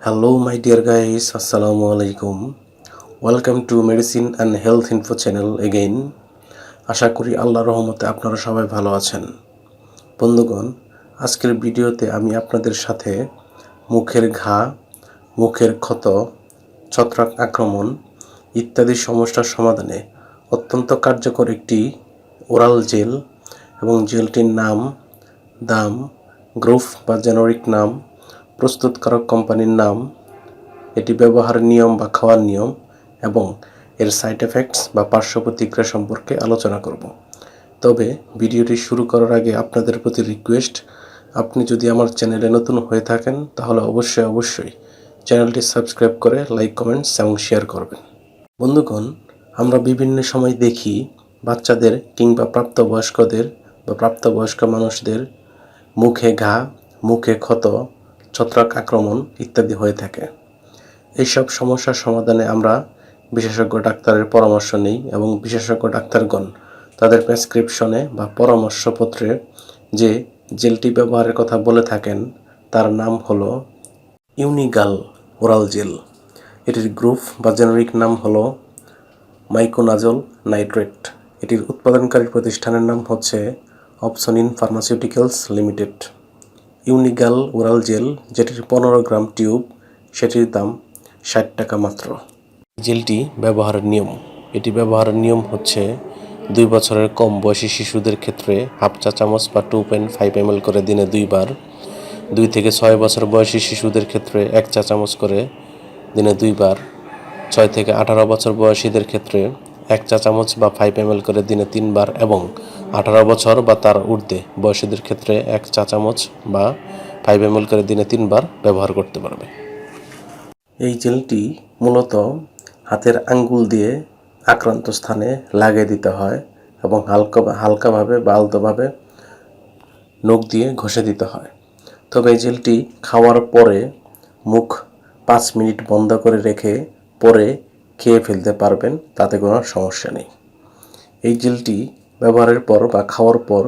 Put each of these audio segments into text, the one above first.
Hello, my dear guys. Assalamu alaikum. Welcome to Medicine and Health Info channel again. আশা করি আল্লাহর রহমতে আপনারা সবাই ভালো আছেন। বন্ধুগণ, আজকের ভিডিওতে আমি আপনাদের সাথে মুখের ঘা, মুখের ক্ষত, ছত্রাক আক্রমণ ইত্যাদি সমস্যার সমাধানে অত্যন্ত কার্যকর একটি ওরাল জেল এবং জেলটির নাম, দাম, গ্রুপ বা জেনেরিক নাম, প্রস্তুতকারক কোম্পানির নাম, এটি ব্যবহারের নিয়ম বা খাওয়ার নিয়ম এবং এর সাইড এফেক্টস বা পার্শ্ব প্রতিক্রিয়া সম্পর্কে আলোচনা করব। তবে ভিডিওটি শুরু করার আগে আপনাদের প্রতি রিকোয়েস্ট, আপনি যদি আমার চ্যানেলে নতুন হয়ে থাকেন তাহলে অবশ্যই চ্যানেলটি সাবস্ক্রাইব করে লাইক, কমেন্টস এবং শেয়ার করবেন। বন্ধুগণ, আমরা বিভিন্ন সময় দেখি বাচ্চাদের কিংবা প্রাপ্তবয়স্কদের বা প্রাপ্তবয়স্ক মানুষদের মুখে ঘা, মুখে ক্ষত, ছত্রাক আক্রমণ ইত্যাদি হয়ে থাকে। এইসব সমস্যার সমাধানে আমরা বিশেষজ্ঞ ডাক্তারের পরামর্শ নিই এবং বিশেষজ্ঞ ডাক্তারগণ তাদের প্রেসক্রিপশনে বা পরামর্শপত্রে যে জেলটি ব্যবহারের কথা বলে থাকেন তার নাম হলো ইউনিগাল ওরাল জেল। এটির গ্রুপ বা জেনেরিক নাম হলো মাইকোনাজল নাইট্রেট। এটির উৎপাদনকারী প্রতিষ্ঠানের নাম হচ্ছে অপসনিন ফার্মাসিউটিক্যালস লিমিটেড। ইউনিগাল ওরাল জেল, যেটির 15 গ্রাম টিউব, সেটির দাম 60 টাকা মাত্র। জেলটি ব্যবহারের নিয়ম, এটি ব্যবহারের নিয়ম হচ্ছে 2 বছরের কম বয়সী শিশুদের ক্ষেত্রে হাফ চা চামচ বা 2.5 ml করে দিনে 2 বার, 2 থেকে 6 বছর বয়সী শিশুদের ক্ষেত্রে 1 চা চামচ করে দিনে 2 বার, 6 থেকে 18 বছর বয়সীদের ক্ষেত্রে 1 চা চামচ বা 5 ml করে দিনে 3 বার এবং 18 বছর বা তার ঊর্ধ্বে বয়সীদের ক্ষেত্রে 1 চা চামচ বা 5 ml করে দিনে 3 বার ব্যবহার করতে পারবে। এই জেলটি মূলত হাতের আঙ্গুল দিয়ে আক্রান্ত স্থানে লাগিয়ে দিতে হয় এবং হালকাভাবে বা আলতোভাবে নখ দিয়ে ঘষে দিতে হয়। তবে এই জেলটি খাওয়ার পরে মুখ 5 মিনিট বন্ধ করে রেখে পরে খেয়ে ফেলতে পারবেন, তাতে কোনো সমস্যা নেই। এই জেলটি ব্যবহারের পর বা খাওয়ার পর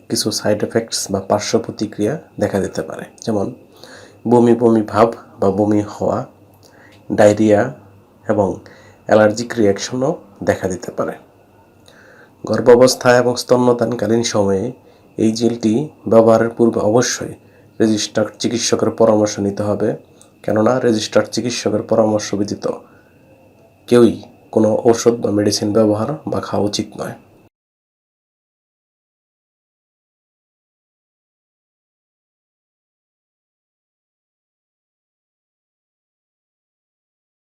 কিছু সাইড এফেক্টস বা পার্শ্ব প্রতিক্রিয়া দেখা দিতে পারে, যেমন বমি বমি ভাব বা বমি হওয়া, ডায়রিয়া এবং অ্যালার্জিক রিয়াকশনও দেখা দিতে পারে। গর্ভাবস্থায় এবং স্তন্যদানকালীন সময়ে এই জেলটি ব্যবহারের পূর্বে অবশ্যই রেজিস্টার্ড চিকিৎসকের পরামর্শ নিতে হবে, কেননা রেজিস্টার্ড চিকিৎসকের পরামর্শ ব্যতীত কেউই কোনো ঔষধ বা মেডিসিন ব্যবহার বা খাওয়া উচিত নয়।